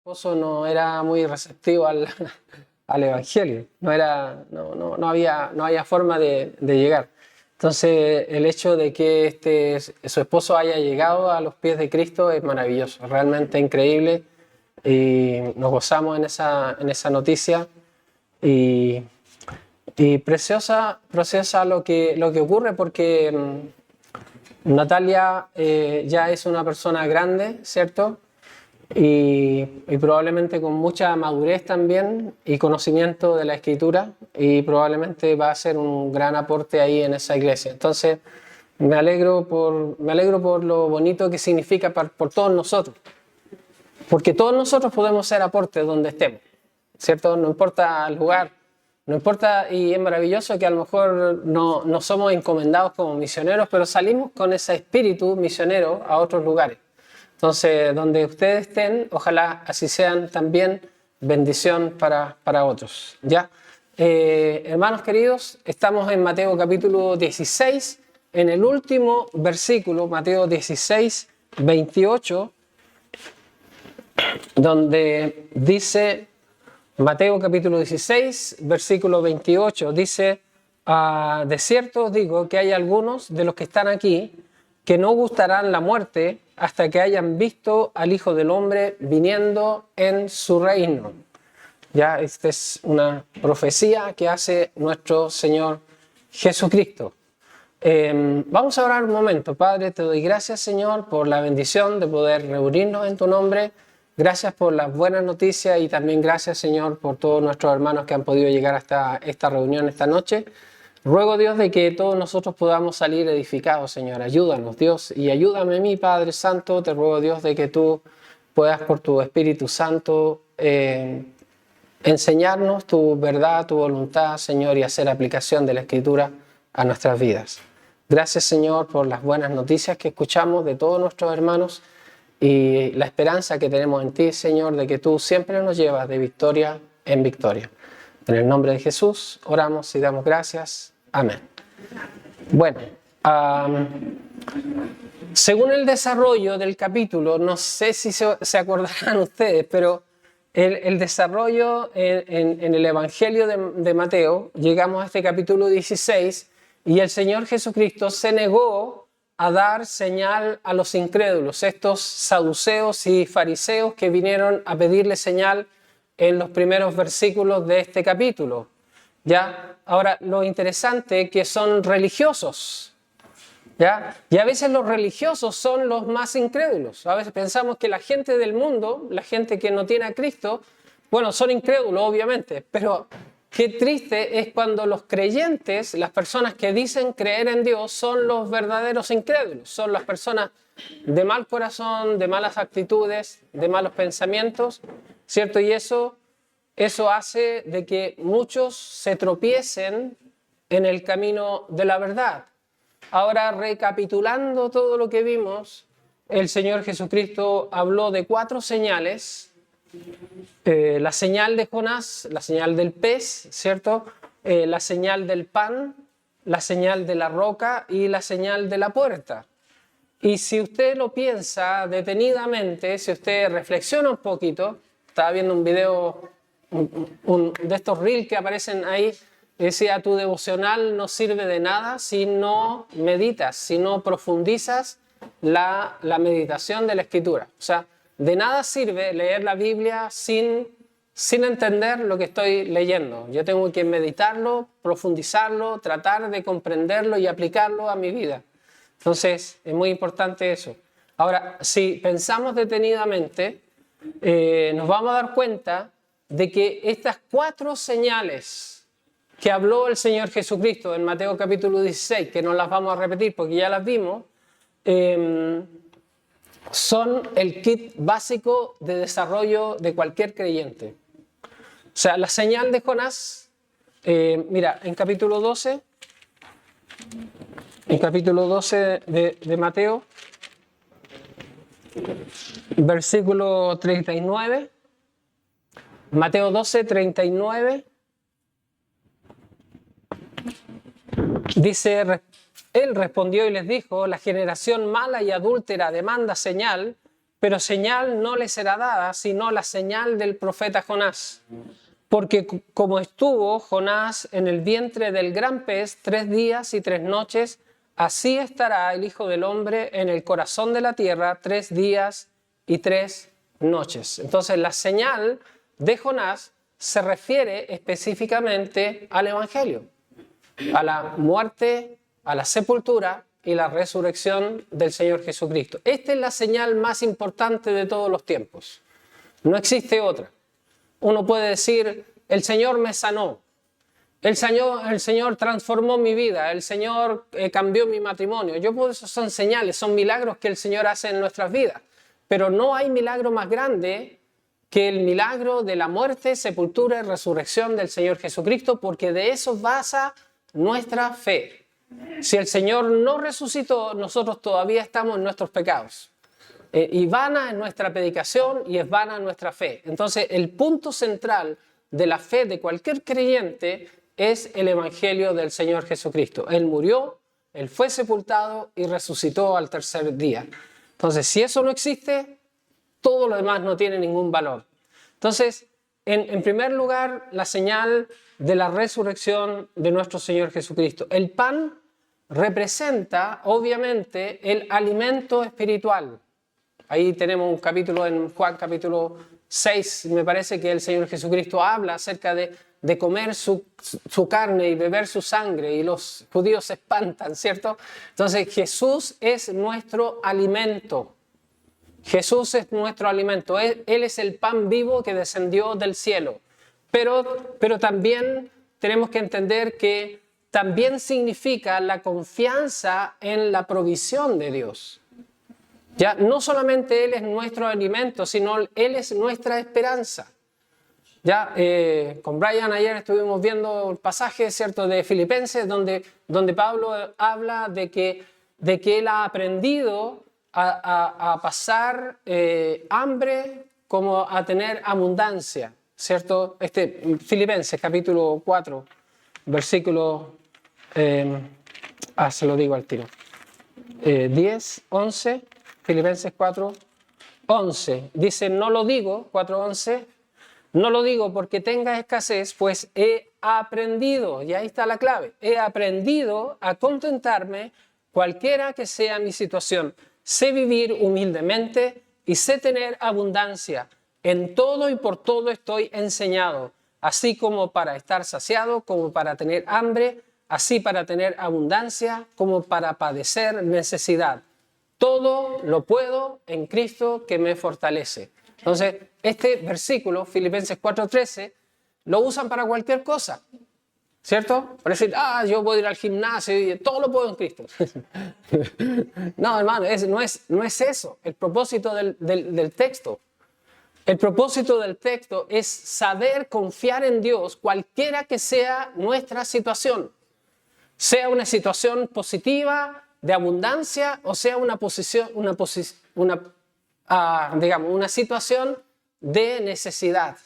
esposo no era muy receptivo al Evangelio, no había forma de llegar. Entonces, el hecho de que su esposo haya llegado a los pies de Cristo es maravilloso, realmente increíble, y nos gozamos en esa noticia, y preciosa lo que ocurre, porque Natalia ya es una persona grande, ¿cierto? Y probablemente con mucha madurez también y conocimiento de la Escritura, y probablemente va a ser un gran aporte ahí en esa iglesia. Entonces, me alegro por lo bonito que significa por todos nosotros, porque todos nosotros podemos ser aportes donde estemos, ¿cierto? No importa el lugar, no importa, y es maravilloso que a lo mejor no somos encomendados como misioneros, pero salimos con ese espíritu misionero a otros lugares. Entonces, donde ustedes estén, ojalá así sean también bendición para otros, ¿ya? Hermanos queridos, estamos en Mateo capítulo 16, en el último versículo, Mateo 16, 28, donde dice, Mateo capítulo 16, versículo 28, dice, de cierto os digo que hay algunos de los que están aquí que no gustarán la muerte hasta que hayan visto al Hijo del Hombre viniendo en su reino. Ya, esta es una profecía que hace nuestro Señor Jesucristo. Vamos a orar un momento. Padre, te doy gracias, Señor, por la bendición de poder reunirnos en tu nombre. Gracias por las buenas noticias, y también gracias, Señor, por todos nuestros hermanos que han podido llegar hasta esta reunión esta noche. Ruego, Dios, de que todos nosotros podamos salir edificados, Señor. Ayúdanos, Dios, y ayúdame a mí, Padre Santo. Te ruego, Dios, de que tú puedas, por tu Espíritu Santo, enseñarnos tu verdad, tu voluntad, Señor, y hacer aplicación de la Escritura a nuestras vidas. Gracias, Señor, por las buenas noticias que escuchamos de todos nuestros hermanos y la esperanza que tenemos en ti, Señor, de que tú siempre nos llevas de victoria en victoria. En el nombre de Jesús oramos y damos gracias. Amén. Bueno, según el desarrollo del capítulo, no sé si se acordarán ustedes, pero el desarrollo en el Evangelio de Mateo, llegamos a este capítulo 16 y el Señor Jesucristo se negó a dar señal a los incrédulos, estos saduceos y fariseos que vinieron a pedirle señal en los primeros versículos de este capítulo. ¿Ya? Ahora, lo interesante es que son religiosos, ¿ya? Y a veces los religiosos son los más incrédulos. A veces pensamos que la gente del mundo, la gente que no tiene a Cristo, bueno, son incrédulos obviamente, pero qué triste es cuando los creyentes, las personas que dicen creer en Dios, son los verdaderos incrédulos, son las personas de mal corazón, de malas actitudes, de malos pensamientos, ¿cierto? Y eso hace de que muchos se tropiecen en el camino de la verdad. Ahora, recapitulando todo lo que vimos, el Señor Jesucristo habló de 4 señales. La señal de Jonás, la señal del pez, ¿cierto? La señal del pan, la señal de la roca y la señal de la puerta. Y si usted lo piensa detenidamente, si usted reflexiona un poquito, estaba viendo un video de estos reels que aparecen ahí, decía, tu devocional no sirve de nada si no meditas, si no profundizas la meditación de la Escritura. O sea, de nada sirve leer la Biblia sin entender lo que estoy leyendo. Yo tengo que meditarlo, profundizarlo, tratar de comprenderlo y aplicarlo a mi vida. Entonces, es muy importante eso. Ahora, si pensamos detenidamente, nos vamos a dar cuenta de que estas 4 señales que habló el Señor Jesucristo en Mateo capítulo 16, que no las vamos a repetir porque ya las vimos, son el kit básico de desarrollo de cualquier creyente. O sea, la señal de Jonás, mira, en capítulo 12 de Mateo, versículo 39, Mateo 12, 39, dice, él respondió y les dijo, la generación mala y adúltera demanda señal, pero señal no le será dada, sino la señal del profeta Jonás. Porque como estuvo Jonás en el vientre del gran pez 3 días y 3 noches, así estará el Hijo del Hombre en el corazón de la tierra 3 días y 3 noches. Entonces la señal de Jonás se refiere específicamente al Evangelio, a la muerte, a la sepultura y la resurrección del Señor Jesucristo. Esta es la señal más importante de todos los tiempos. No existe otra. Uno puede decir, el Señor me sanó, el Señor transformó mi vida, el Señor cambió mi matrimonio. Eso son señales, son milagros que el Señor hace en nuestras vidas. Pero no hay milagro más grande que el milagro de la muerte, sepultura y resurrección del Señor Jesucristo, porque de eso basa nuestra fe. Si el Señor no resucitó, nosotros todavía estamos en nuestros pecados. Y vana es nuestra predicación y es vana nuestra fe. Entonces, el punto central de la fe de cualquier creyente es el Evangelio del Señor Jesucristo. Él murió, Él fue sepultado y resucitó al tercer día. Entonces, si eso no existe, todo lo demás no tiene ningún valor. Entonces, en primer lugar, la señal de la resurrección de nuestro Señor Jesucristo. El pan representa, obviamente, el alimento espiritual. Ahí tenemos un capítulo en Juan, capítulo 6, me parece que el Señor Jesucristo habla acerca de comer su carne y beber su sangre, y los judíos se espantan, ¿cierto? Entonces Jesús es nuestro alimento. Jesús es nuestro alimento. Él es el pan vivo que descendió del cielo. Pero también tenemos que entender que también significa la confianza en la provisión de Dios. Ya, no solamente Él es nuestro alimento, sino Él es nuestra esperanza. Ya, con Brian ayer estuvimos viendo el pasaje, ¿cierto?, de Filipenses, donde Pablo habla de que Él ha aprendido a pasar hambre como a tener abundancia, ¿cierto? Filipenses capítulo 4, versículo, se lo digo al tiro, 10, 11... Filipenses 4, 11. Dice, no lo digo, 4, 11, no lo digo porque tenga escasez, pues he aprendido, y ahí está la clave, he aprendido a contentarme cualquiera que sea mi situación. Sé vivir humildemente y sé tener abundancia. En todo y por todo estoy enseñado, así como para estar saciado, como para tener hambre, así para tener abundancia, como para padecer necesidad. Todo lo puedo en Cristo que me fortalece. Entonces, este versículo, Filipenses 4:13, lo usan para cualquier cosa, ¿cierto? Para decir, yo puedo ir al gimnasio y todo lo puedo en Cristo. No, hermano, no es eso el propósito del texto. El propósito del texto es saber confiar en Dios cualquiera que sea nuestra situación. Sea una situación positiva, de abundancia, o sea una situación de necesidad.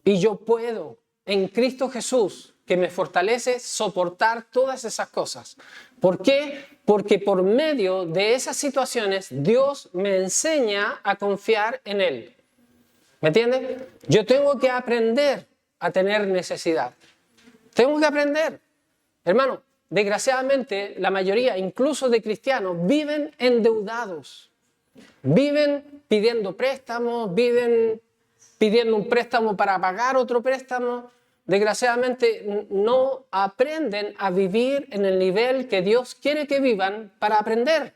Y yo puedo, en Cristo Jesús, que me fortalece, soportar todas esas cosas. ¿Por qué? Porque por medio de esas situaciones, Dios me enseña a confiar en Él. ¿Me entiendes? Yo tengo que aprender a tener necesidad. Tengo que aprender. Hermano, desgraciadamente, la mayoría, incluso de cristianos, viven endeudados. Viven pidiendo préstamos, viven pidiendo un préstamo para pagar otro préstamo. Desgraciadamente, no aprenden a vivir en el nivel que Dios quiere que vivan para aprender.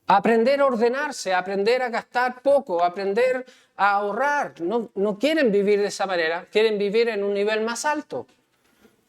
Aprender a ordenarse, aprender a gastar poco, aprender a ahorrar. No quieren vivir de esa manera, quieren vivir en un nivel más alto.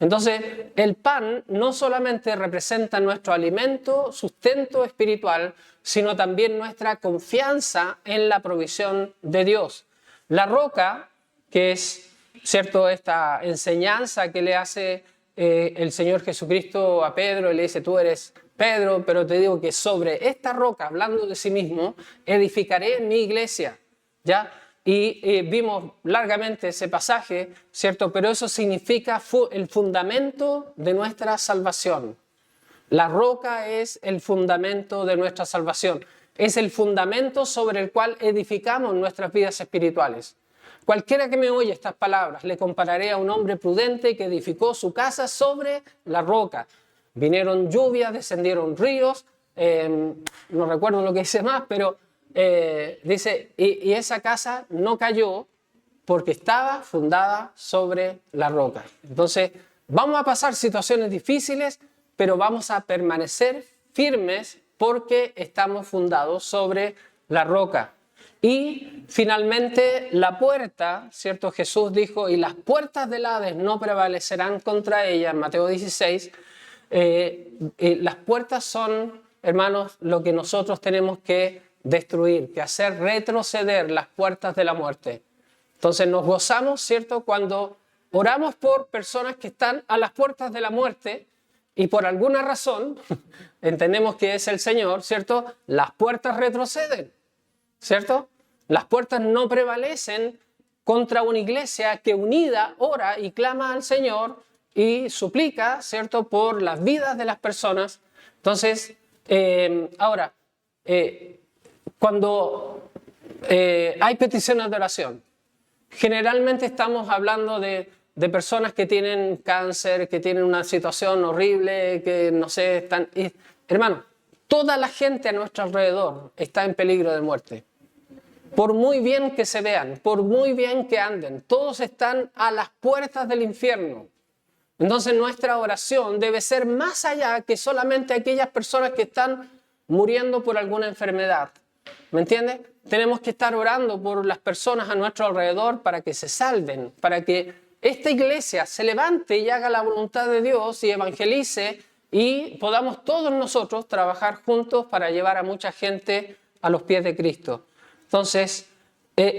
Entonces, el pan no solamente representa nuestro alimento, sustento espiritual, sino también nuestra confianza en la provisión de Dios. La roca, que es, ¿cierto?, esta enseñanza que le hace el Señor Jesucristo a Pedro, y le dice, tú eres Pedro, pero te digo que sobre esta roca, hablando de sí mismo, edificaré mi iglesia, ¿ya? Y vimos largamente ese pasaje, ¿cierto? Pero eso significa el fundamento de nuestra salvación. La roca es el fundamento de nuestra salvación. es el fundamento sobre el cual edificamos nuestras vidas espirituales. Cualquiera que me oye estas palabras, le compararé a un hombre prudente que edificó su casa sobre la roca. Vinieron lluvias, descendieron ríos, no recuerdo lo que dice más, pero dice, y esa casa no cayó porque estaba fundada sobre la roca. Entonces, vamos a pasar situaciones difíciles, pero vamos a permanecer firmes porque estamos fundados sobre la roca. Y finalmente la puerta, ¿cierto? Jesús dijo, y las puertas del Hades no prevalecerán contra ella, en Mateo 16. Las puertas son, hermanos, lo que nosotros tenemos que destruir, que hacer retroceder las puertas de la muerte. Entonces nos gozamos, ¿cierto? Cuando oramos por personas que están a las puertas de la muerte y por alguna razón, entendemos que es el Señor, ¿cierto? Las puertas retroceden, ¿cierto? Las puertas no prevalecen contra una iglesia que unida ora y clama al Señor y suplica, ¿cierto?, por las vidas de las personas. Entonces, ahora, cuando hay peticiones de oración, generalmente estamos hablando de personas que tienen cáncer, que tienen una situación horrible, que no sé, están... hermano, toda la gente a nuestro alrededor está en peligro de muerte. Por muy bien que se vean, por muy bien que anden, todos están a las puertas del infierno. Entonces nuestra oración debe ser más allá que solamente aquellas personas que están muriendo por alguna enfermedad. ¿Me entiendes? Tenemos que estar orando por las personas a nuestro alrededor para que se salven, para que esta iglesia se levante y haga la voluntad de Dios y evangelice y podamos todos nosotros trabajar juntos para llevar a mucha gente a los pies de Cristo. Entonces,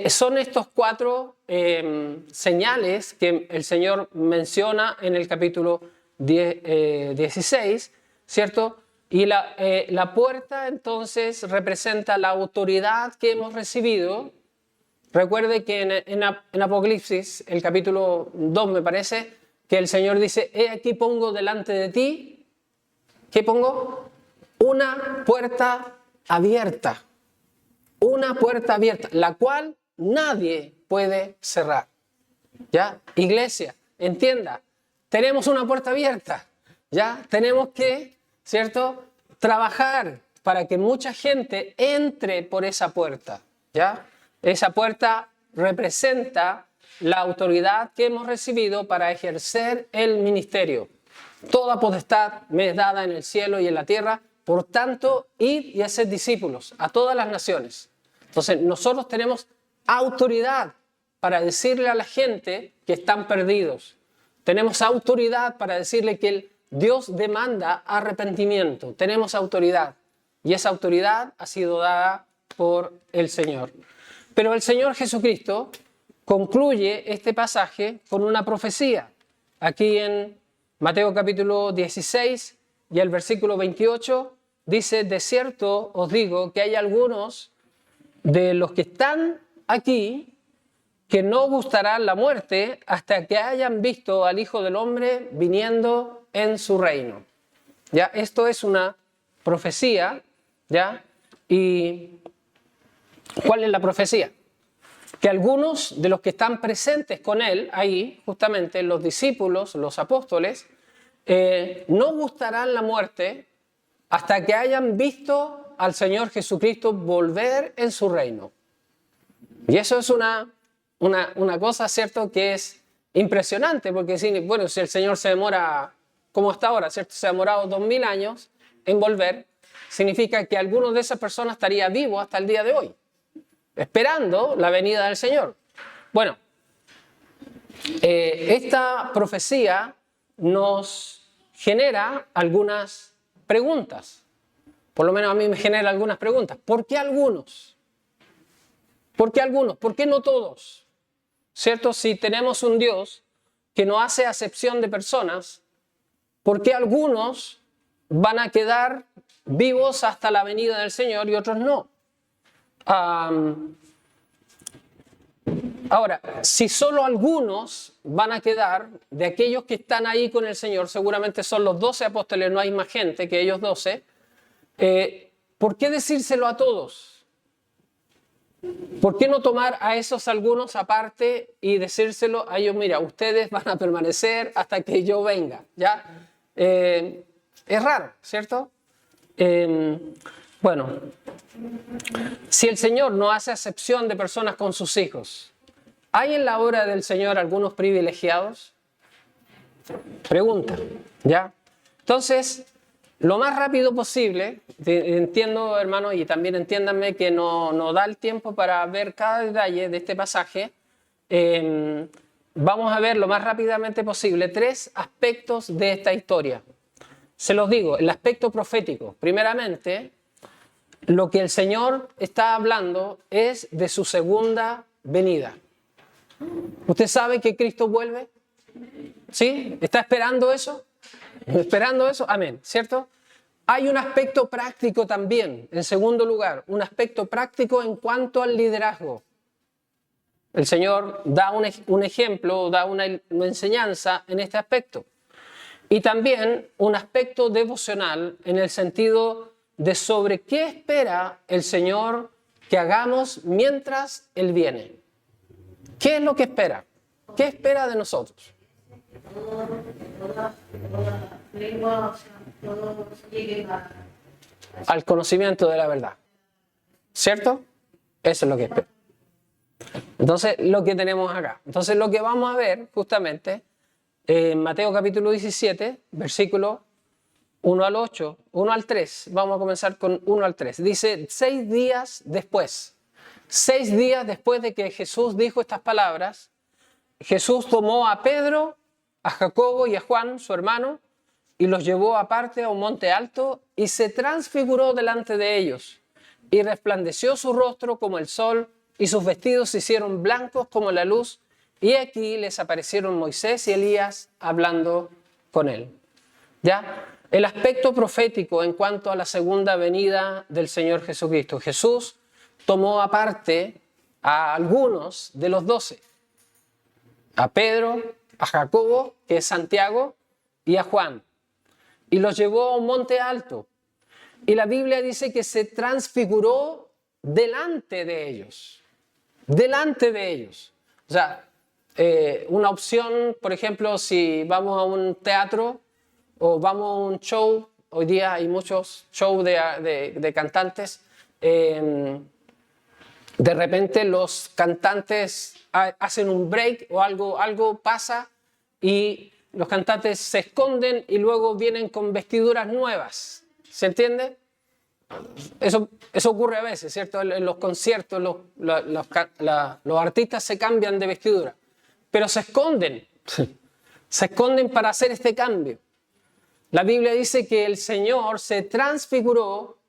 son estos 4 señales que el Señor menciona en el capítulo 16, ¿cierto? Y la puerta entonces representa la autoridad que hemos recibido. Recuerde que en Apocalipsis, el capítulo 2 me parece, que el Señor dice, he aquí pongo delante de ti, ¿qué pongo? Una puerta abierta. Una puerta abierta, la cual nadie puede cerrar. ¿Ya? Iglesia, entienda, tenemos una puerta abierta. ¿Ya? Tenemos que, ¿cierto?, trabajar para que mucha gente entre por esa puerta. ¿Ya? Esa puerta representa la autoridad que hemos recibido para ejercer el ministerio. Toda potestad me es dada en el cielo y en la tierra. Por tanto, id y haced discípulos a todas las naciones. Entonces, nosotros tenemos autoridad para decirle a la gente que están perdidos. Tenemos autoridad para decirle que Dios demanda arrepentimiento. Tenemos autoridad. Y esa autoridad ha sido dada por el Señor. Pero el Señor Jesucristo concluye este pasaje con una profecía. Aquí en Mateo capítulo 16 y el versículo 28 dice, de cierto os digo que hay algunos de los que están aquí que no gustarán la muerte hasta que hayan visto al Hijo del Hombre viniendo en su reino. ¿Ya? Esto es una profecía, ¿ya? ¿Y cuál es la profecía? Que algunos de los que están presentes con él, ahí, justamente los discípulos, los apóstoles, no gustarán la muerte hasta que hayan visto al Señor Jesucristo volver en su reino. Y eso es una cosa, ¿cierto?, que es impresionante, porque bueno, si el Señor se demora, como hasta ahora, ¿cierto?, se ha demorado 2000 años en volver, significa que alguno de esas personas estaría vivo hasta el día de hoy, esperando la venida del Señor. Bueno, esta profecía nos genera algunas preguntas. Por lo menos a mí me genera algunas preguntas. ¿Por qué algunos? ¿Por qué algunos? ¿Por qué no todos? ¿Cierto? Si tenemos un Dios que no hace acepción de personas, ¿por qué algunos van a quedar vivos hasta la venida del Señor y otros no? Ahora, si solo algunos van a quedar, de aquellos que están ahí con el Señor, seguramente son los 12 apóstoles, no hay más gente que ellos 12, ¿por qué decírselo a todos? ¿Por qué no tomar a esos algunos aparte y decírselo a ellos? Mira, ustedes van a permanecer hasta que yo venga, ¿ya? Es raro, ¿cierto? Bueno, si el Señor no hace acepción de personas con sus hijos, ¿hay en la obra del Señor algunos privilegiados? Pregunta, ¿ya? Entonces, lo más rápido posible, entiendo, hermanos, y también entiéndanme que no da el tiempo para ver cada detalle de este pasaje. Vamos a ver lo más rápidamente posible 3 aspectos de esta historia. Se los digo, el aspecto profético. Primeramente, lo que el Señor está hablando es de su segunda venida. ¿Usted sabe que Cristo vuelve? ¿Sí? ¿Está esperando eso? ¿Esperando eso? Amén, ¿cierto? Hay un aspecto práctico también, en segundo lugar, un aspecto práctico en cuanto al liderazgo. El Señor da un ejemplo, da una enseñanza en este aspecto. Y también un aspecto devocional en el sentido de sobre qué espera el Señor que hagamos mientras Él viene. ¿Qué es lo que espera? ¿Qué espera de nosotros? Al conocimiento de la verdad. ¿Cierto? Eso es lo que espera. Entonces, lo que tenemos acá. Entonces, lo que vamos a ver justamente en Mateo capítulo 17, versículo 1 al 8, 1 al 3. Vamos a comenzar con 1 al 3. Dice, 6 días después de que Jesús dijo estas palabras, Jesús tomó a Pedro, a Jacobo y a Juan, su hermano, y los llevó aparte a un monte alto y se transfiguró delante de ellos. Y resplandeció su rostro como el sol y sus vestidos se hicieron blancos como la luz. Y aquí les aparecieron Moisés y Elías hablando con él. ¿Ya? El aspecto profético en cuanto a la segunda venida del Señor Jesucristo. Jesús tomó aparte a algunos de los 12. A Pedro, a Jacobo, que es Santiago, y a Juan. Y los llevó a un monte alto. Y la Biblia dice que se transfiguró delante de ellos. Delante de ellos. O sea, una opción, por ejemplo, si vamos a un teatro o vamos a un show, hoy día hay muchos shows de cantantes, de repente los cantantes hacen un break o algo pasa y los cantantes se esconden y luego vienen con vestiduras nuevas. ¿Se entiende? Eso ocurre a veces, ¿cierto? En los conciertos los artistas se cambian de vestidura, pero se esconden para hacer este cambio. La Biblia dice que el Señor se transfiguró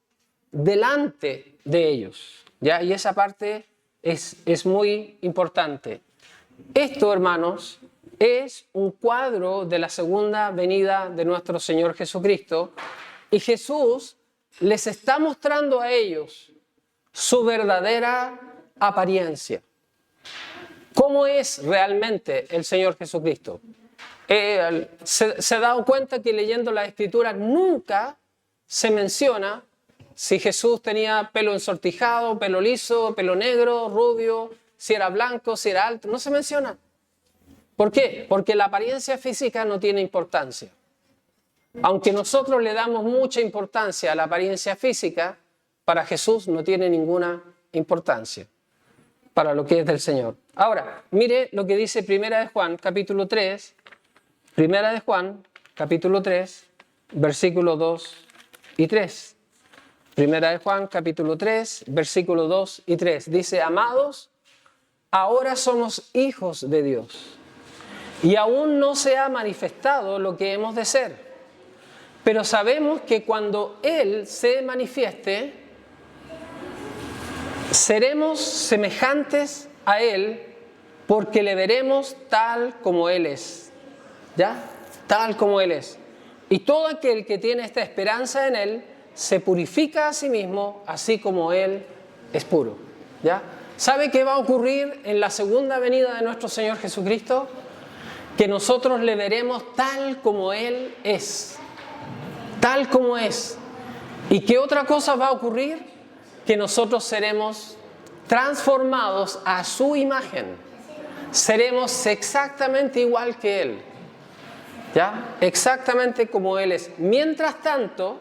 delante de ellos, ¿ya? Y esa parte es muy importante. Esto, hermanos, es un cuadro de la segunda venida de nuestro Señor Jesucristo, y Jesús les está mostrando a ellos su verdadera apariencia. ¿Cómo es realmente el Señor Jesucristo? Se ha dado cuenta que leyendo la Escritura nunca se menciona si Jesús tenía pelo ensortijado, pelo liso, pelo negro, rubio, si era blanco, si era alto. No se menciona. ¿Por qué? Porque la apariencia física no tiene importancia. Aunque nosotros le damos mucha importancia a la apariencia física, para Jesús no tiene ninguna importancia para lo que es del Señor. Ahora, mire lo que dice Primera de Juan, capítulo 3, Primera de Juan, capítulo 3, versículos 2 y 3. Primera de Juan, capítulo 3, versículos 2 y 3. Dice, amados, ahora somos hijos de Dios y aún no se ha manifestado lo que hemos de ser. Pero sabemos que cuando Él se manifieste, seremos semejantes a Él porque le veremos tal como Él es. ¿Ya? Tal como Él es. Y todo aquel que tiene esta esperanza en Él se purifica a sí mismo, así como Él es puro. ¿Ya? ¿Sabe qué va a ocurrir en la segunda venida de nuestro Señor Jesucristo? Que nosotros le veremos tal como Él es. Tal como es. ¿Y qué otra cosa va a ocurrir? Que nosotros seremos transformados a su imagen. Seremos exactamente igual que Él. ¿Ya? Exactamente como Él es. Mientras tanto,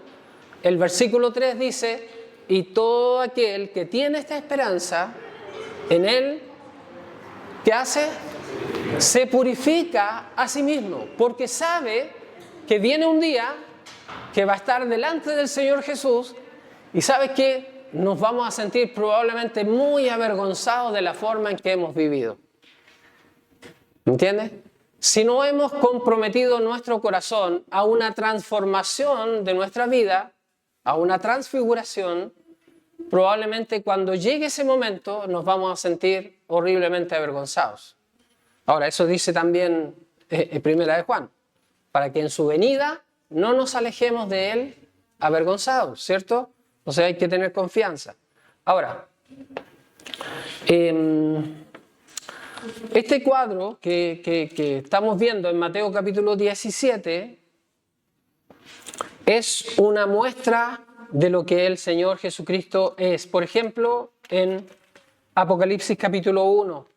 el versículo 3 dice, y todo aquel que tiene esta esperanza en Él, ¿qué hace? Se purifica a sí mismo, porque sabe que viene un día que va a estar delante del Señor Jesús y sabe que nos vamos a sentir probablemente muy avergonzados de la forma en que hemos vivido. ¿Entiendes? Si no hemos comprometido nuestro corazón a una transformación de nuestra vida, a una transfiguración, probablemente cuando llegue ese momento nos vamos a sentir horriblemente avergonzados. Ahora, eso dice también Primera de Juan, para que en su venida no nos alejemos de Él avergonzados, ¿cierto? O sea, hay que tener confianza. Ahora, este cuadro que estamos viendo en Mateo capítulo 17 es una muestra de lo que el Señor Jesucristo es. Por ejemplo, en Apocalipsis capítulo 1,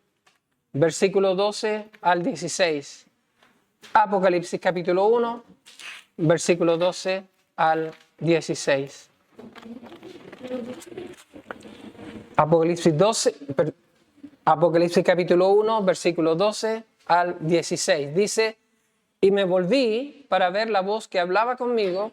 versículo 12 al 16. Apocalipsis capítulo 1, versículo 12 al 16. Apocalipsis capítulo 1, versículo 12 al 16. Dice, y me volví para ver la voz que hablaba conmigo,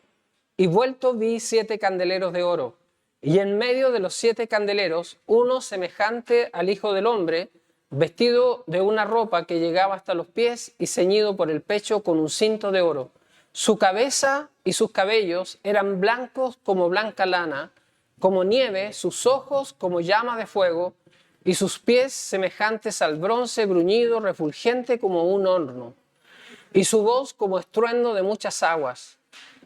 y vuelto vi 7 candeleros de oro, y en medio de los 7 candeleros, uno semejante al Hijo del Hombre, vestido de una ropa que llegaba hasta los pies y ceñido por el pecho con un cinto de oro. Su cabeza y sus cabellos eran blancos como blanca lana, como nieve, sus ojos como llama de fuego, y sus pies semejantes al bronce bruñido, refulgente como un horno, y su voz como estruendo de muchas aguas.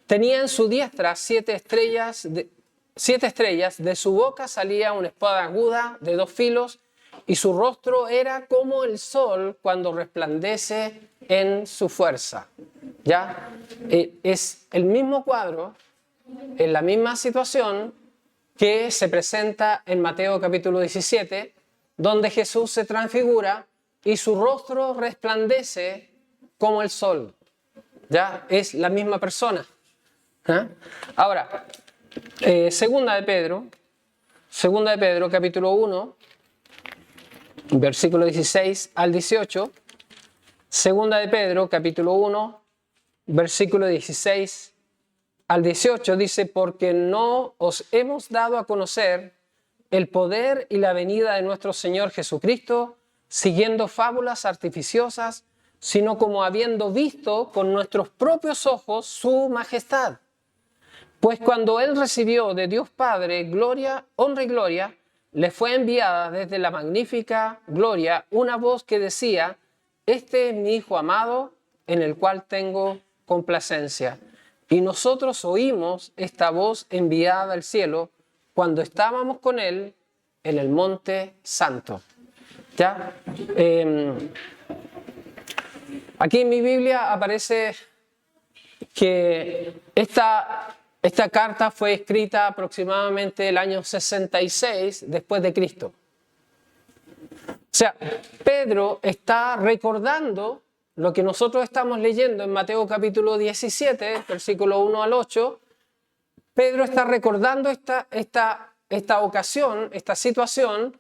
Tenía en su diestra 7 estrellas, de su boca salía una espada aguda de 2 filos, y su rostro era como el sol cuando resplandece en su fuerza. ¿Ya? Es el mismo cuadro, en la misma situación que se presenta en Mateo capítulo 17, donde Jesús se transfigura y su rostro resplandece como el sol. ¿Ya? Es la misma persona. ¿Ah? Ahora, segunda de Pedro capítulo 1, versículo 16 al 18. Segunda de Pedro capítulo 1, versículo 16 al 18 dice, porque no os hemos dado a conocer el poder y la venida de nuestro Señor Jesucristo siguiendo fábulas artificiosas, sino como habiendo visto con nuestros propios ojos su majestad. Pues cuando Él recibió de Dios Padre gloria, honra y gloria, le fue enviada desde la magnífica gloria una voz que decía, este es mi Hijo amado, en el cual tengo complacencia. Y nosotros oímos esta voz enviada del cielo cuando estábamos con Él en el Monte Santo. ¿Ya? Aquí en mi Biblia aparece que esta carta fue escrita aproximadamente el año 66 después de Cristo. O sea, Pedro está recordando lo que nosotros estamos leyendo en Mateo capítulo 17, versículo 1 al 8. Pedro está recordando esta ocasión, esta situación,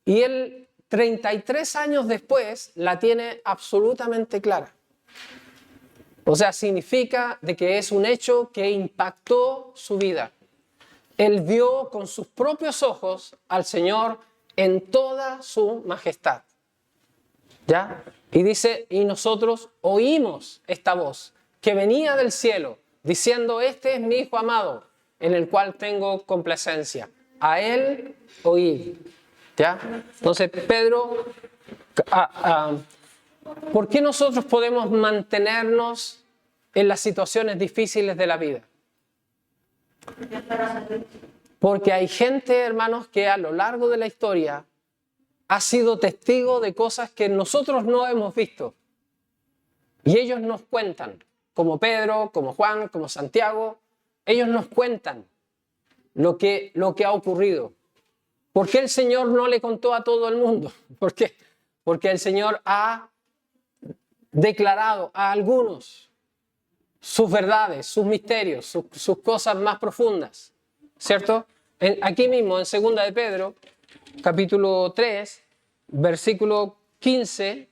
y él 33 años después la tiene absolutamente clara. O sea, significa de que es un hecho que impactó su vida. Él vio con sus propios ojos al Señor en toda su majestad. ¿Ya? Y dice, y nosotros oímos esta voz que venía del cielo, diciendo, este es mi Hijo amado, en el cual tengo complacencia. A Él oíd. ¿Ya? Entonces, Pedro, ¿por qué nosotros podemos mantenernos en las situaciones difíciles de la vida? Porque hay gente, hermanos, que a lo largo de la historia ha sido testigo de cosas que nosotros no hemos visto. Y ellos nos cuentan, como Pedro, como Juan, como Santiago, ellos nos cuentan lo que ha ocurrido. ¿Por qué el Señor no le contó a todo el mundo? ¿Por qué? Porque el Señor ha declarado a algunos sus verdades, sus misterios, sus cosas más profundas, ¿cierto? Aquí mismo, en 2 de Pedro, capítulo 3, versículo 15,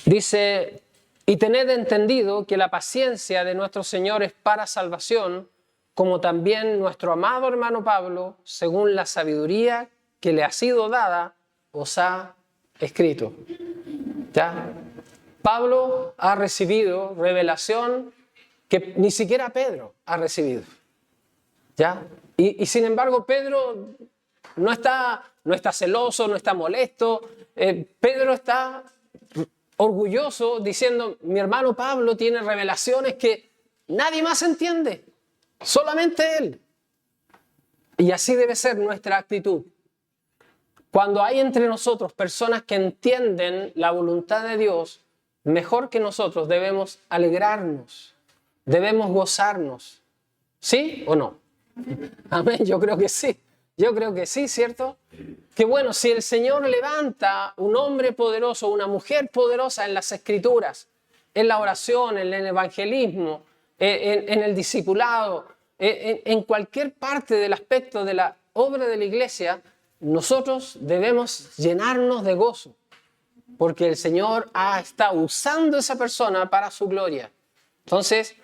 dice: y tened entendido que la paciencia de nuestro Señor es para salvación, como también nuestro amado hermano Pablo, según la sabiduría que le ha sido dada, os ha escrito. ¿Ya? Pablo ha recibido revelación que ni siquiera Pedro ha recibido. ¿Ya? Y sin embargo, Pedro no está celoso, no está molesto. Pedro está orgulloso diciendo: mi hermano Pablo tiene revelaciones que nadie más entiende, solamente él. Y así debe ser nuestra actitud. Cuando hay entre nosotros personas que entienden la voluntad de Dios mejor que nosotros, debemos alegrarnos, debemos gozarnos. ¿Sí o no? Amén, yo creo que sí. Yo creo que sí, ¿cierto? Que bueno, si el Señor levanta un hombre poderoso, una mujer poderosa en las Escrituras, en la oración, en el evangelismo, en el discipulado, en cualquier parte del aspecto de la obra de la iglesia, nosotros debemos llenarnos de gozo, porque el Señor está usando a esa persona para su gloria. Entonces,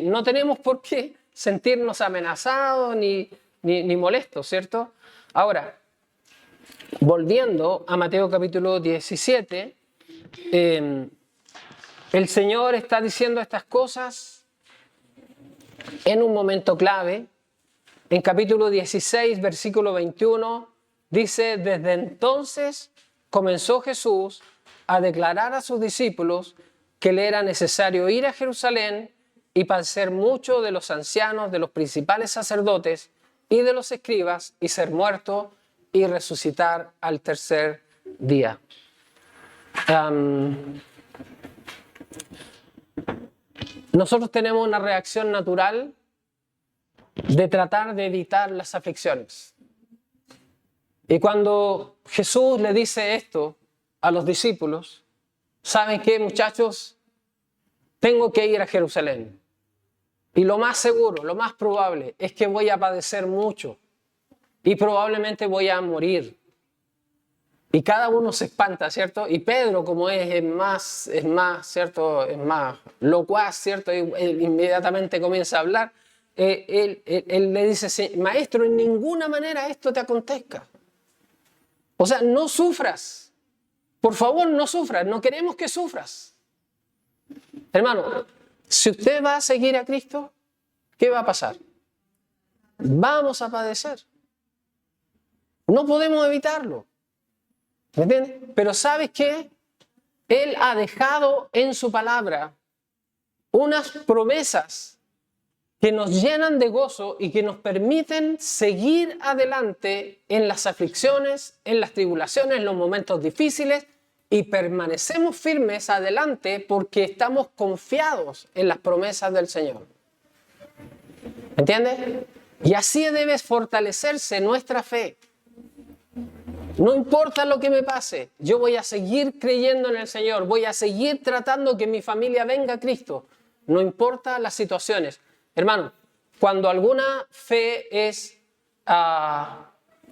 no tenemos por qué sentirnos amenazados ni molestos, ¿cierto? Ahora, volviendo a Mateo capítulo 17, el Señor está diciendo estas cosas en un momento clave. En capítulo 16, versículo 21, dice: desde entonces comenzó Jesús a declarar a sus discípulos que le era necesario ir a Jerusalén y padecer mucho de los ancianos, de los principales sacerdotes y de los escribas, y ser muerto y resucitar al tercer día. Nosotros tenemos una reacción natural de tratar de evitar las aflicciones. Y cuando Jesús le dice esto a los discípulos: ¿saben qué, muchachos? Tengo que ir a Jerusalén. Y lo más seguro, lo más probable es que voy a padecer mucho. Y probablemente voy a morir. Y cada uno se espanta, ¿cierto? Y Pedro, como es más, ¿cierto? Es más locuaz, ¿cierto? Y él inmediatamente comienza a hablar. Él le dice: maestro, en ninguna manera esto te acontezca. O sea, no sufras. Por favor, no sufras. No queremos que sufras. Hermano, si usted va a seguir a Cristo, ¿qué va a pasar? Vamos a padecer. No podemos evitarlo. ¿Me entiendes? Pero ¿sabes qué? Él ha dejado en su palabra unas promesas que nos llenan de gozo y que nos permiten seguir adelante en las aflicciones, en las tribulaciones, en los momentos difíciles, y permanecemos firmes adelante porque estamos confiados en las promesas del Señor. ¿Entiendes? Y así debe fortalecerse nuestra fe. No importa lo que me pase, yo voy a seguir creyendo en el Señor, voy a seguir tratando que mi familia venga a Cristo. No importa las situaciones. Hermano, cuando alguna fe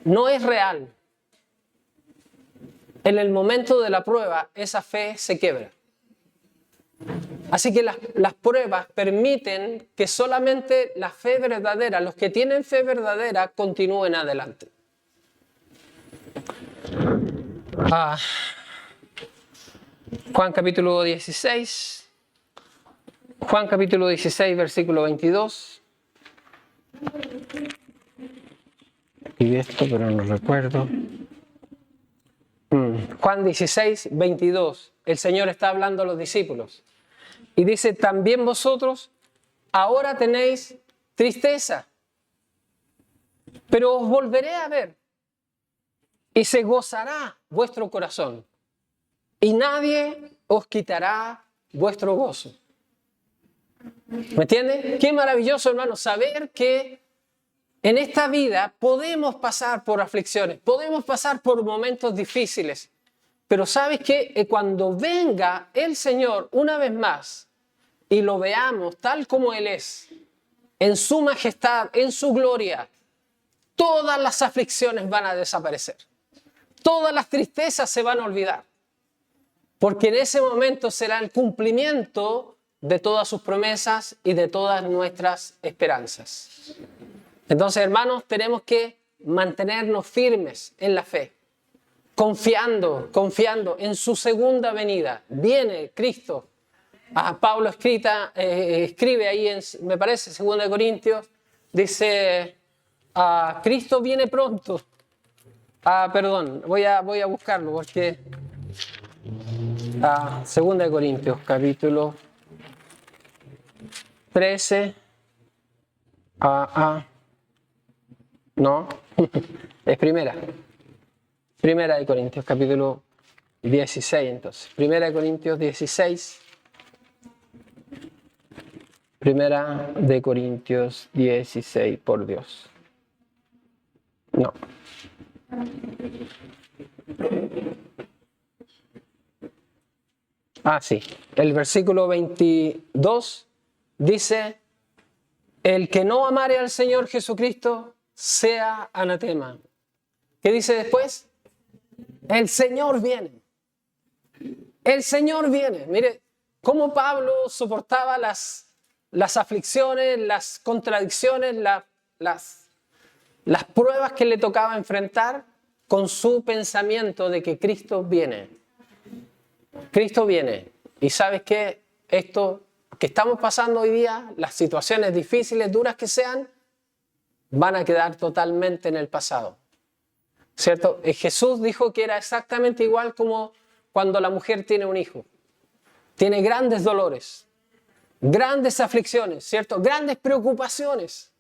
no es real, en el momento de la prueba, esa fe se quiebra. Así que las pruebas permiten que solamente la fe verdadera, los que tienen fe verdadera, continúen adelante. Juan capítulo 16. Juan capítulo 16, versículo 22. Y esto, pero no recuerdo. Juan 16, 22. El Señor está hablando a los discípulos. Y dice: también vosotros ahora tenéis tristeza, pero os volveré a ver. Y se gozará vuestro corazón. Y nadie os quitará vuestro gozo. ¿Me entiendes? Qué maravilloso, hermano, saber que en esta vida podemos pasar por aflicciones, podemos pasar por momentos difíciles, pero ¿sabes qué? Cuando venga el Señor una vez más y lo veamos tal como Él es, en su majestad, en su gloria, todas las aflicciones van a desaparecer. Todas las tristezas se van a olvidar. Porque en ese momento será el cumplimiento de todas sus promesas y de todas nuestras esperanzas. Entonces, hermanos, tenemos que mantenernos firmes en la fe, confiando en su segunda venida. Viene Cristo. Pablo escribe ahí, me parece, 2 Corintios, dice, Cristo viene pronto. Perdón, voy a buscarlo porque 2 Corintios, capítulo 13. No, es primera de Corintios, capítulo 16, entonces. Primera de Corintios 16. Primera de Corintios 16, por Dios. No. Sí. El versículo 22 dice, el que no amare al Señor Jesucristo sea anatema. ¿Qué dice después? El Señor viene. El Señor viene. Mire, cómo Pablo soportaba las aflicciones, las contradicciones, las pruebas que le tocaba enfrentar con su pensamiento de que Cristo viene. Cristo viene. Y ¿sabes qué? Esto que estamos pasando hoy día, las situaciones difíciles, duras que sean, van a quedar totalmente en el pasado. ¿Cierto? Jesús dijo que era exactamente igual como cuando la mujer tiene un hijo. Tiene grandes dolores, grandes aflicciones, ¿cierto? Grandes preocupaciones.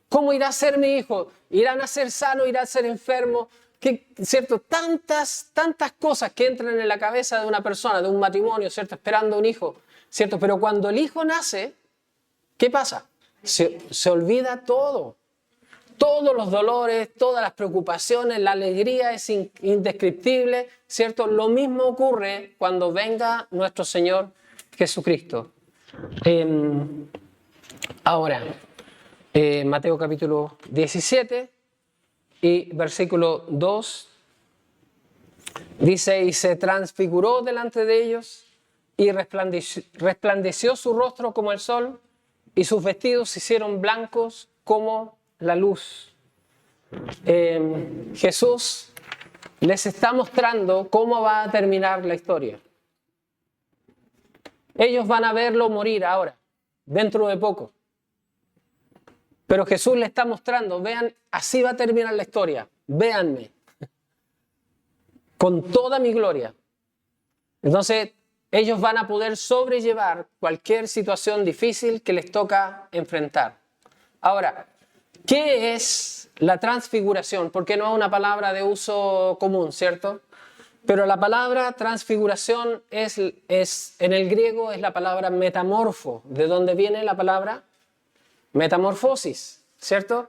¿Cómo irá a ser mi hijo? ¿Irá a ser sano? ¿Irá a ser enfermo? ¿Cierto? Tantas cosas que entran en la cabeza de una persona, de un matrimonio, ¿cierto? Esperando un hijo, ¿cierto? Pero cuando el hijo nace, ¿qué pasa? Se olvida todo. Todos los dolores, todas las preocupaciones, la alegría es indescriptible, ¿cierto? Lo mismo ocurre cuando venga nuestro Señor Jesucristo. Ahora, Mateo capítulo 17 y versículo 2 dice, y se transfiguró delante de ellos y resplandeció su rostro como el sol y sus vestidos se hicieron blancos como la luz. Jesús les está mostrando cómo va a terminar la historia. Ellos van a verlo morir ahora, dentro de poco. Pero Jesús le está mostrando, vean, así va a terminar la historia. Véanme, con toda mi gloria. Entonces, ellos van a poder sobrellevar cualquier situación difícil que les toca enfrentar. Ahora, ¿qué es la transfiguración? Porque no es una palabra de uso común, ¿cierto? Pero la palabra transfiguración es en el griego es la palabra metamorfo, de donde viene la palabra metamorfosis, ¿cierto?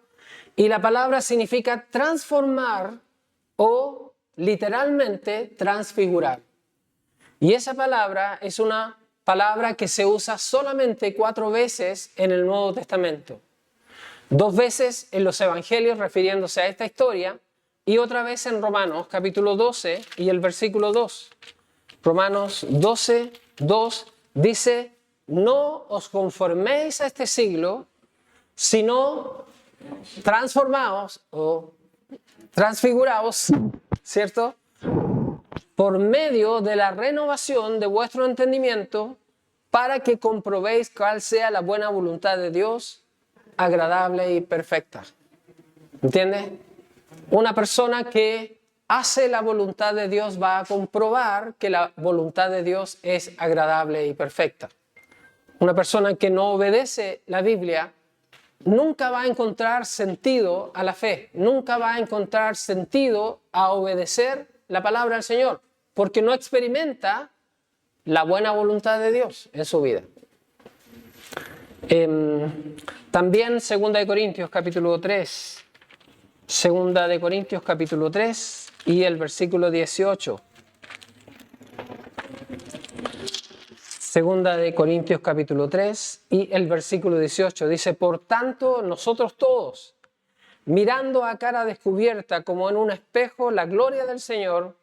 Y la palabra significa transformar o literalmente transfigurar. Y esa palabra es una palabra que se usa solamente 4 veces en el Nuevo Testamento. 2 veces en los Evangelios refiriéndose a esta historia y otra vez en Romanos capítulo 12 y el versículo 2. Romanos 12, 2 dice, no os conforméis a este siglo, sino transformaos o transfiguraos, ¿cierto? Por medio de la renovación de vuestro entendimiento para que comprobéis cuál sea la buena voluntad de Dios, agradable y perfecta. ¿Entiendes? Una persona que hace la voluntad de Dios va a comprobar que la voluntad de Dios es agradable y perfecta. Una persona que no obedece la Biblia nunca va a encontrar sentido a la fe, nunca va a encontrar sentido a obedecer la palabra del Señor, porque no experimenta la buena voluntad de Dios en su vida. También 2 de Corintios capítulo 3. 2 de Corintios capítulo 3 y el versículo 18. 2 de Corintios capítulo 3 y el versículo 18 dice: por tanto, nosotros todos, mirando a cara descubierta como en un espejo la gloria del Señor,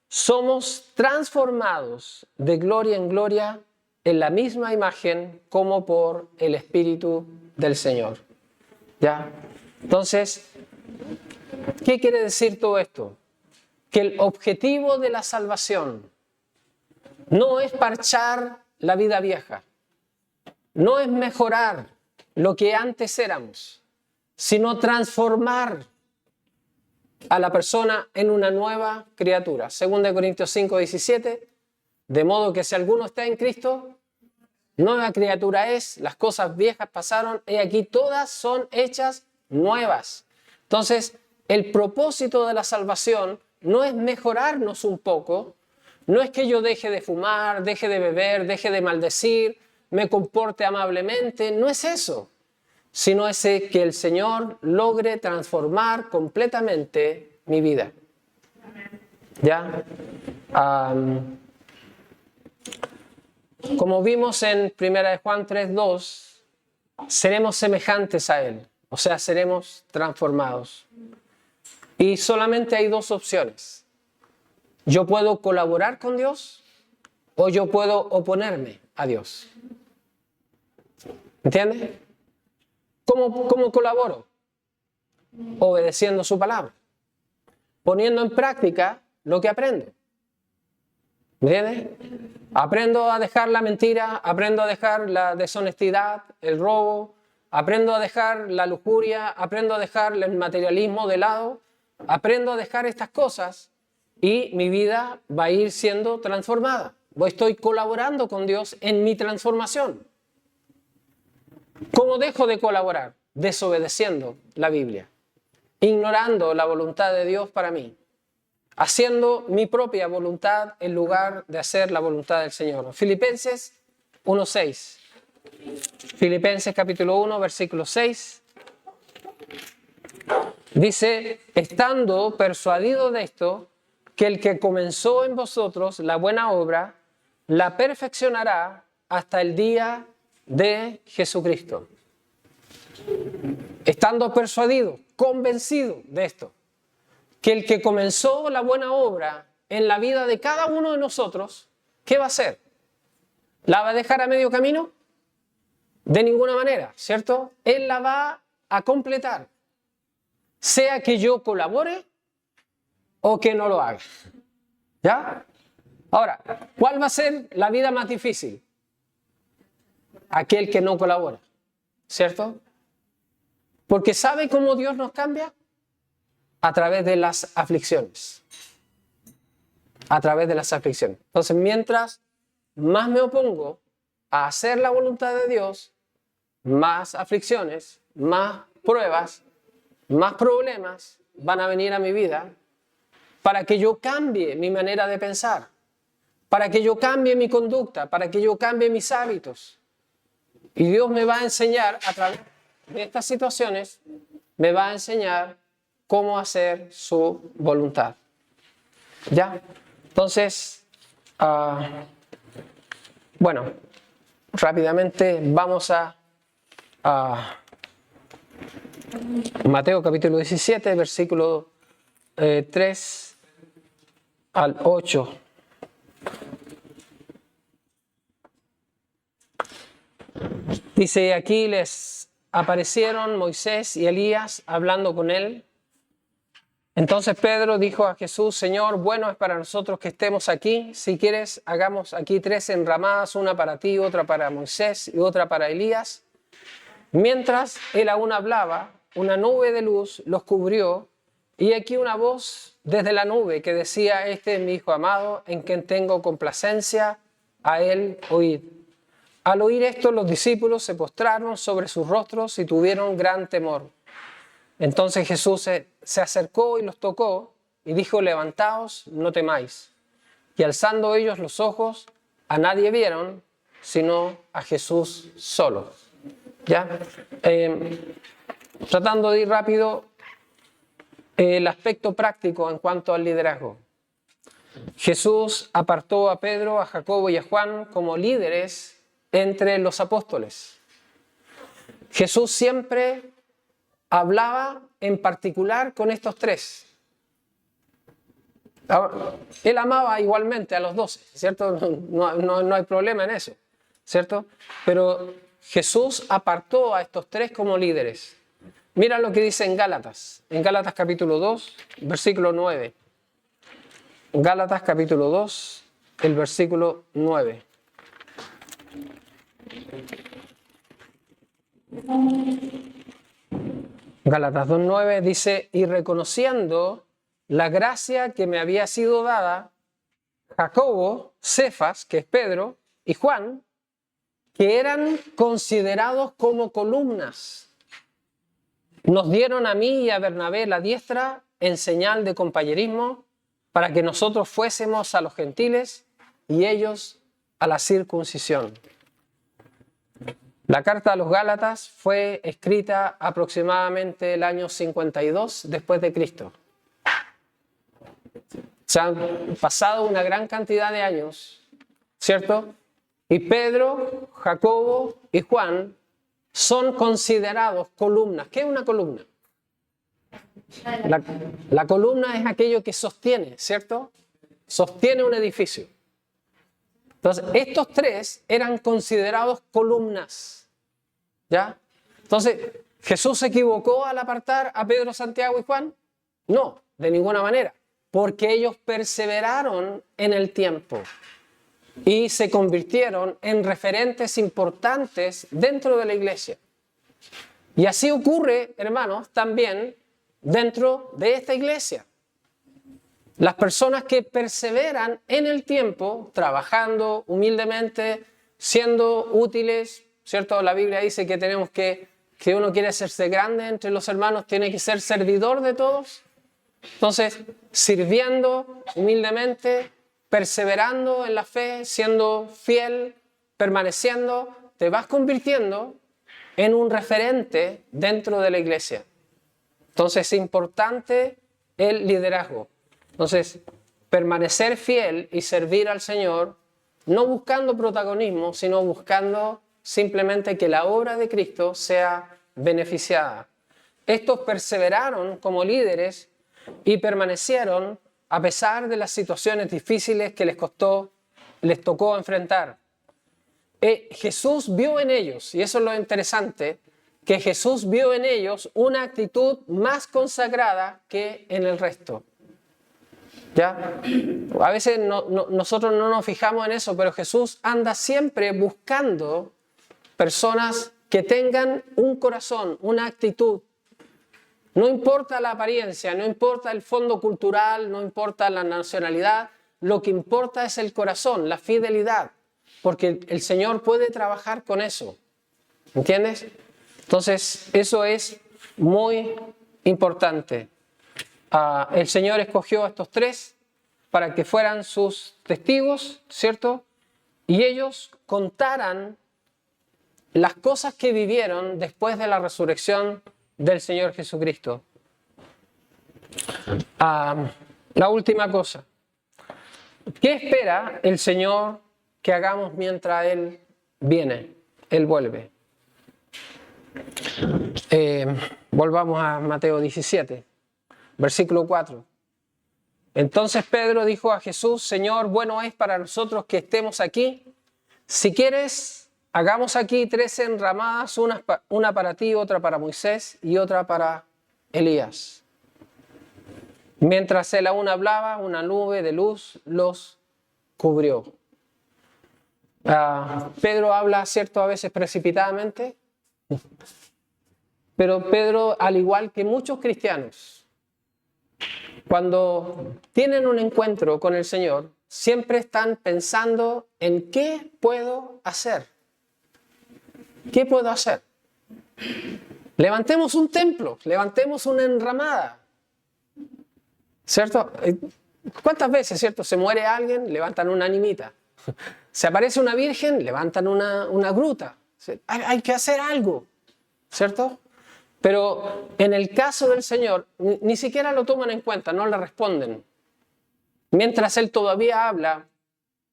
somos transformados de gloria en gloria en la misma imagen como por el Espíritu del Señor. ¿Ya? Entonces, ¿qué quiere decir todo esto? Que el objetivo de la salvación no es parchar la vida vieja, no es mejorar lo que antes éramos, sino transformar a la persona en una nueva criatura. 2 Corintios 5, 17, de modo que si alguno está en Cristo, nueva criatura es, las cosas viejas pasaron, y aquí todas son hechas nuevas. Entonces, el propósito de la salvación no es mejorarnos un poco, no es que yo deje de fumar, deje de beber, deje de maldecir, me comporte amablemente, no es eso, sino es que el Señor logre transformar completamente mi vida. ¿Ya? Como vimos en 1 Juan 3:2, seremos semejantes a Él, o sea, seremos transformados. Y solamente hay dos opciones. Yo puedo colaborar con Dios o yo puedo oponerme a Dios. ¿Entiendes? ¿Cómo colaboro? Obedeciendo su palabra, poniendo en práctica lo que aprendo. ¿Entiendes? Aprendo a dejar la mentira, aprendo a dejar la deshonestidad, el robo, aprendo a dejar la lujuria, aprendo a dejar el materialismo de lado, aprendo a dejar estas cosas y mi vida va a ir siendo transformada. Estoy colaborando con Dios en mi transformación. ¿Cómo dejo de colaborar? Desobedeciendo la Biblia, ignorando la voluntad de Dios para mí, haciendo mi propia voluntad en lugar de hacer la voluntad del Señor. Filipenses 1:6. Filipenses capítulo 1, versículo 6. Dice: estando persuadido de esto, que el que comenzó en vosotros la buena obra, la perfeccionará hasta el día de Jesucristo. Estando persuadido, convencido de esto, que el que comenzó la buena obra en la vida de cada uno de nosotros, ¿qué va a hacer? ¿La va a dejar a medio camino? De ninguna manera, ¿cierto? Él la va a completar, sea que yo colabore o que no lo haga. ¿Ya? Ahora, ¿cuál va a ser la vida más difícil? Aquel que no colabora, ¿cierto? Porque ¿sabe cómo Dios nos cambia? A través de las aflicciones. A través de las aflicciones. Entonces, mientras más me opongo a hacer la voluntad de Dios, más aflicciones, más pruebas, más problemas van a venir a mi vida para que yo cambie mi manera de pensar, para que yo cambie mi conducta, para que yo cambie mis hábitos. Y Dios me va a enseñar a través de estas situaciones, me va a enseñar cómo hacer su voluntad. ¿Ya? Entonces, bueno, rápidamente vamos a Mateo capítulo 17, versículo 3 al 8. Dice: aquí les aparecieron Moisés y Elías hablando con él. Entonces Pedro dijo a Jesús: Señor, bueno es para nosotros que estemos aquí. Si quieres, hagamos aquí 3 enramadas, una para ti, otra para Moisés y otra para Elías. Mientras él aún hablaba, una nube de luz los cubrió, y aquí una voz desde la nube que decía: este es mi Hijo amado, en quien tengo complacencia, a él oíd. Al oír esto, los discípulos se postraron sobre sus rostros y tuvieron gran temor. Entonces Jesús se acercó y los tocó y dijo: levantaos, no temáis. Y alzando ellos los ojos, a nadie vieron, sino a Jesús solo. ¿Ya? Tratando de ir rápido, el aspecto práctico en cuanto al liderazgo. Jesús apartó a Pedro, a Jacobo y a Juan como líderes entre los apóstoles. Jesús siempre hablaba en particular con estos tres. Ahora, él amaba igualmente a los 12, ¿cierto? No hay problema en eso, ¿cierto? Pero Jesús apartó a estos tres como líderes. Mira lo que dice en Gálatas capítulo 2, versículo 9. Gálatas capítulo 2, el versículo 9. Gálatas 2:9 dice: y reconociendo la gracia que me había sido dada, Jacobo, Cefas, que es Pedro, y Juan, que eran considerados como columnas, nos dieron a mí y a Bernabé la diestra en señal de compañerismo para que nosotros fuésemos a los gentiles y ellos a la circuncisión. La carta a los Gálatas fue escrita aproximadamente el año 52 después de Cristo. Se han pasado una gran cantidad de años, ¿cierto? Y Pedro, Jacobo y Juan son considerados columnas. ¿Qué es una columna? La columna es aquello que sostiene, ¿cierto? Sostiene un edificio. Entonces, estos tres eran considerados columnas, ¿ya? Entonces, ¿Jesús se equivocó al apartar a Pedro, Santiago y Juan? No, de ninguna manera, porque ellos perseveraron en el tiempo y se convirtieron en referentes importantes dentro de la iglesia. Y así ocurre, hermanos, también dentro de esta iglesia. Las personas que perseveran en el tiempo, trabajando humildemente, siendo útiles, ¿cierto? La Biblia dice que tenemos que uno quiere hacerse grande entre los hermanos, tiene que ser servidor de todos. Entonces, sirviendo humildemente, perseverando en la fe, siendo fiel, permaneciendo, te vas convirtiendo en un referente dentro de la iglesia. Entonces, es importante el liderazgo. Entonces, permanecer fiel y servir al Señor, no buscando protagonismo, sino buscando simplemente que la obra de Cristo sea beneficiada. Estos perseveraron como líderes y permanecieron a pesar de las situaciones difíciles que les tocó enfrentar. Jesús vio en ellos, y eso es lo interesante, que Jesús vio en ellos una actitud más consagrada que en el resto. ¿Ya? A veces nosotros no nos fijamos en eso, pero Jesús anda siempre buscando personas que tengan un corazón, una actitud. No importa la apariencia, no importa el fondo cultural, no importa la nacionalidad, lo que importa es el corazón, la fidelidad, porque el Señor puede trabajar con eso. ¿Entiendes? Entonces, eso es muy importante. El Señor escogió a estos tres para que fueran sus testigos, ¿cierto? Y ellos contaran las cosas que vivieron después de la resurrección del Señor Jesucristo. La última cosa. ¿Qué espera el Señor que hagamos mientras Él viene? Él vuelve. Volvamos a Mateo 17. Versículo 4. Entonces Pedro dijo a Jesús: Señor, bueno es para nosotros que estemos aquí. Si quieres, hagamos aquí 3 enramadas, una para ti, otra para Moisés y otra para Elías. Mientras él aún hablaba, una nube de luz los cubrió. Pedro habla, cierto, a veces precipitadamente, pero Pedro, al igual que muchos cristianos, cuando tienen un encuentro con el Señor, siempre están pensando en qué puedo hacer. ¿Qué puedo hacer? Levantemos un templo, levantemos una enramada. ¿Cierto? ¿Cuántas veces, cierto? Se muere alguien, levantan una animita. Se aparece una virgen, levantan una gruta. Hay que hacer algo. ¿cierto? Pero en el caso del Señor, ni siquiera lo toman en cuenta, no le responden. Mientras Él todavía habla,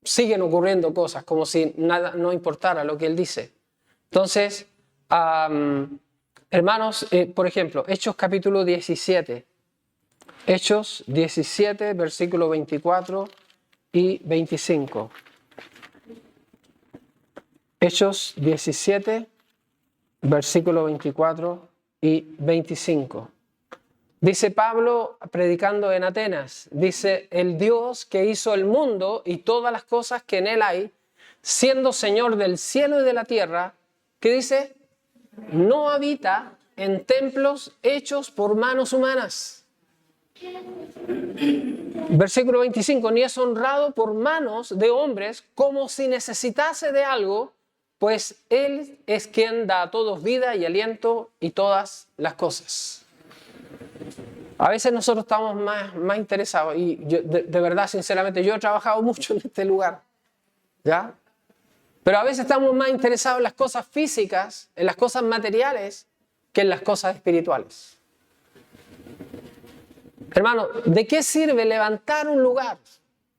siguen ocurriendo cosas, como si nada no importara lo que Él dice. Entonces, hermanos, por ejemplo, Hechos capítulo 17. Hechos 17, versículo 24 y 25. Hechos 17, versículo 24 y 25. Dice Pablo, predicando en Atenas, dice, el Dios que hizo el mundo y todas las cosas que en él hay, siendo Señor del cielo y de la tierra, que dice, no habita en templos hechos por manos humanas. Versículo 25, ni es honrado por manos de hombres como si necesitase de algo, pues Él es quien da a todos vida y aliento y todas las cosas. A veces nosotros estamos más interesados, y yo, de verdad, sinceramente, yo he trabajado mucho en este lugar, ¿ya? Pero a veces estamos más interesados en las cosas físicas, en las cosas materiales, que en las cosas espirituales. Hermano, ¿de qué sirve levantar un lugar?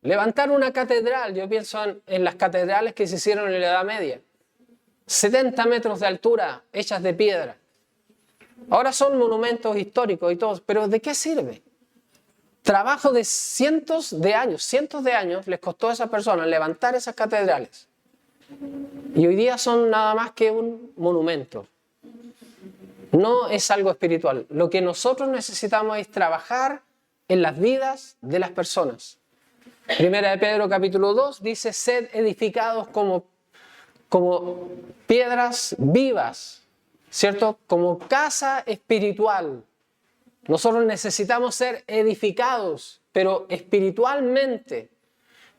Levantar una catedral, yo pienso en las catedrales que se hicieron en la Edad Media. 70 metros de altura, hechas de piedra. Ahora son monumentos históricos y todo, pero ¿de qué sirve? Trabajo de cientos de años les costó a esas personas levantar esas catedrales. Y hoy día son nada más que un monumento. No es algo espiritual. Lo que nosotros necesitamos es trabajar en las vidas de las personas. Primera de Pedro capítulo 2 dice, sed edificados como piedras vivas, ¿cierto? Como casa espiritual. Nosotros necesitamos ser edificados, pero espiritualmente.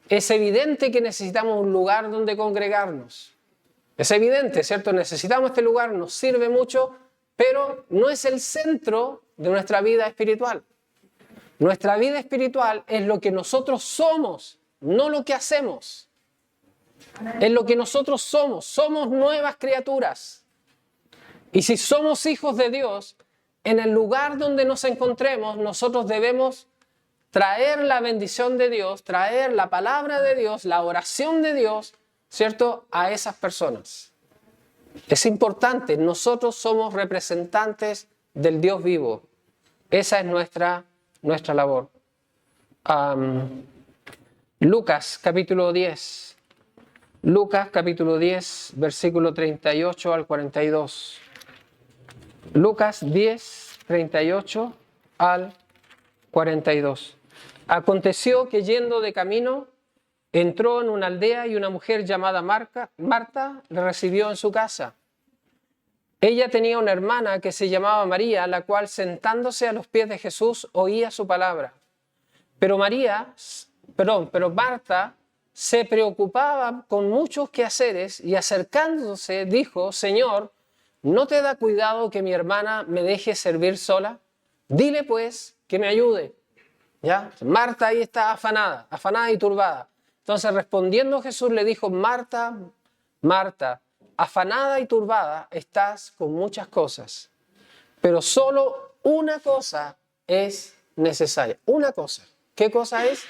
Es evidente que necesitamos un lugar donde congregarnos. Es evidente, ¿cierto? Necesitamos este lugar, nos sirve mucho, pero no es el centro de nuestra vida espiritual. Nuestra vida espiritual es lo que nosotros somos, no lo que hacemos. Es lo que nosotros somos nuevas criaturas. Y si somos hijos de Dios, en el lugar donde nos encontremos, nosotros debemos traer la bendición de Dios, traer la palabra de Dios, la oración de Dios, ¿cierto?, a esas personas. Es importante, nosotros somos representantes del Dios vivo. Esa es nuestra labor. Lucas capítulo 10. Lucas capítulo 10, versículo 38 al 42. Lucas 10, 38 al 42. Aconteció que yendo de camino, entró en una aldea y una mujer llamada Marta le recibió en su casa. Ella tenía una hermana que se llamaba María, la cual sentándose a los pies de Jesús oía su palabra. Pero Marta se preocupaba con muchos quehaceres y acercándose dijo, Señor, ¿no te da cuidado que mi hermana me deje servir sola? Dile pues que me ayude. ¿Ya? Marta ahí está afanada y turbada. Entonces respondiendo Jesús le dijo, Marta, Marta, afanada y turbada estás con muchas cosas, pero solo una cosa es necesaria. Una cosa. ¿Qué cosa es?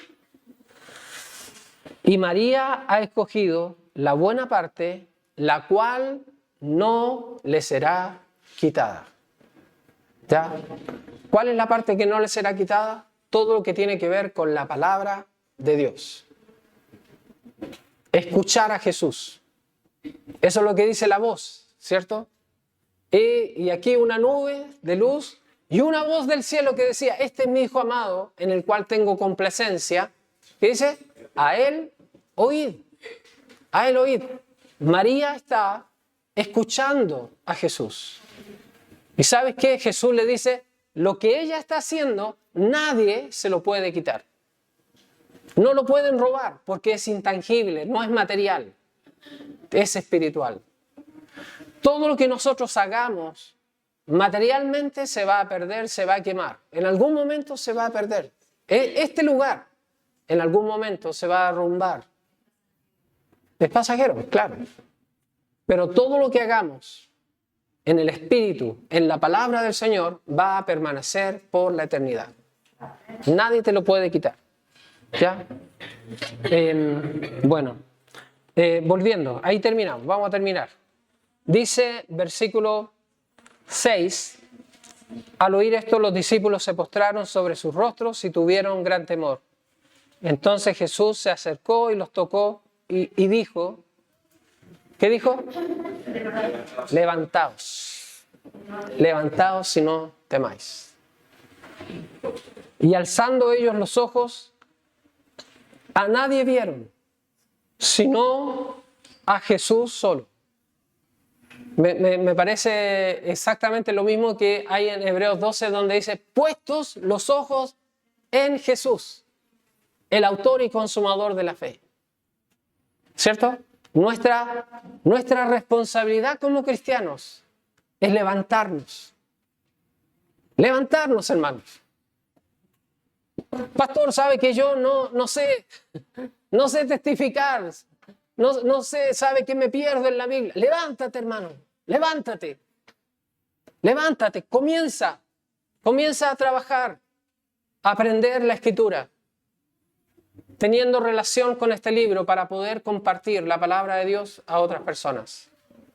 Y María ha escogido la buena parte, la cual no le será quitada. ¿Ya? ¿Cuál es la parte que no le será quitada? Todo lo que tiene que ver con la palabra de Dios. Escuchar a Jesús. Eso es lo que dice la voz, ¿cierto? Y aquí una nube de luz y una voz del cielo que decía, este es mi Hijo amado, en el cual tengo complacencia. ¿Qué dice? A él oíd. A él oíd. María está escuchando a Jesús. ¿Y sabes qué? Jesús le dice, lo que ella está haciendo, nadie se lo puede quitar. No lo pueden robar porque es intangible, no es material, es espiritual. Todo lo que nosotros hagamos materialmente se va a perder, se va a quemar. En algún momento se va a perder. Este lugar en algún momento se va a derrumbar. Es pasajero, claro. Pero todo lo que hagamos en el Espíritu, en la palabra del Señor, va a permanecer por la eternidad. Nadie te lo puede quitar. ¿Ya? Volviendo, ahí terminamos, vamos a terminar. Dice versículo 6, al oír esto los discípulos se postraron sobre sus rostros y tuvieron gran temor. Entonces Jesús se acercó y los tocó y dijo, ¿qué dijo? Levantaos, levantaos y no temáis. Y alzando ellos los ojos, a nadie vieron, sino a Jesús solo. Me parece exactamente lo mismo que hay en Hebreos 12, donde dice, puestos los ojos en Jesús, el autor y consumador de la fe. ¿Cierto? Nuestra responsabilidad como cristianos es levantarnos. Levantarnos, hermanos. Pastor, sabe que yo no sé testificar, no sé, sabe que me pierdo en la Biblia. Levántate, hermano, levántate, comienza a trabajar, a aprender la Escritura, teniendo relación con este libro para poder compartir la palabra de Dios a otras personas.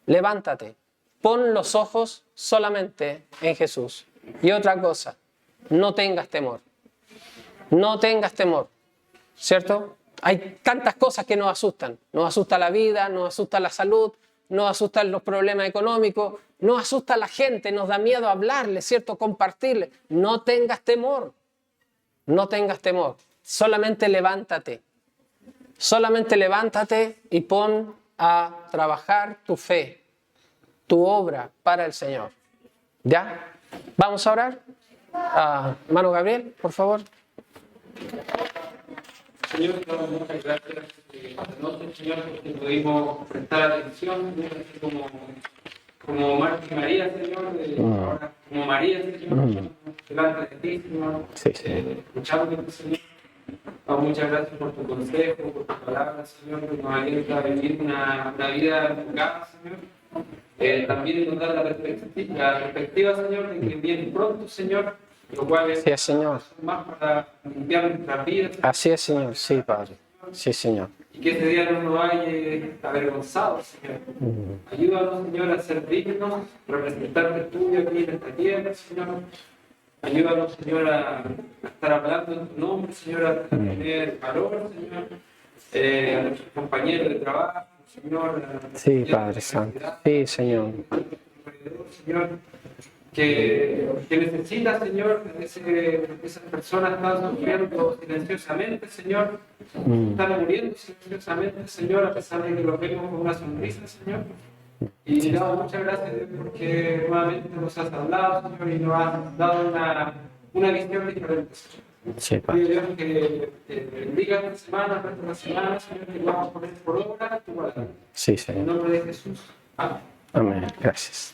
Levántate, pon los ojos solamente en Jesús. Y otra cosa, no tengas temor. No tengas temor, ¿cierto? Hay tantas cosas que nos asustan. Nos asusta la vida, nos asusta la salud, nos asustan los problemas económicos, nos asusta la gente, nos da miedo hablarle, ¿cierto? Compartirle. No tengas temor. No tengas temor. Solamente levántate y pon a trabajar tu fe, tu obra para el Señor. ¿Ya? ¿Vamos a orar? Hermano Gabriel, por favor. Señor, te damos muchas gracias esta noche, Señor, porque pudimos prestar atención, Señor, así como Marta y María, Señor, ahora como María, Señor, delante de ti, Señor, escuchándote, Señor. Muchas gracias por tu consejo, por tu palabra, Señor, que nos alienta a vivir una vida enfocada, Señor. También nos da la perspectiva, Señor, de que viene pronto, Señor, lo cual es Señor. Más para limpiar nuestras vidas. Así es, Señor. Sí, Padre. Sí, Señor. Y que este día no nos vaya avergonzado, Señor. Ayúdanos, Señor, a ser dignos, representarte tuyo aquí en esta tierra, Señor. Ayúdanos, Señor, a estar hablando en tu nombre, Señor, a tener valor, Señor, a nuestros compañeros de trabajo, Señor. Sí, Padre Santo. Sí, Señor. Señor, que necesita, Señor, esas personas están sufriendo silenciosamente, Señor, están muriendo silenciosamente, Señor, a pesar de que los vemos con una sonrisa, Señor. Y te damos muchas gracias, Dios, porque nuevamente nos has hablado, Señor, y nos has dado una visión diferente, Señor. Sí, Pido, Dios, que bendiga esta semana, Señor, que vamos a poner por obra tu palabra. Sí, Señor. En nombre de Jesús. Amén. Amén. Gracias.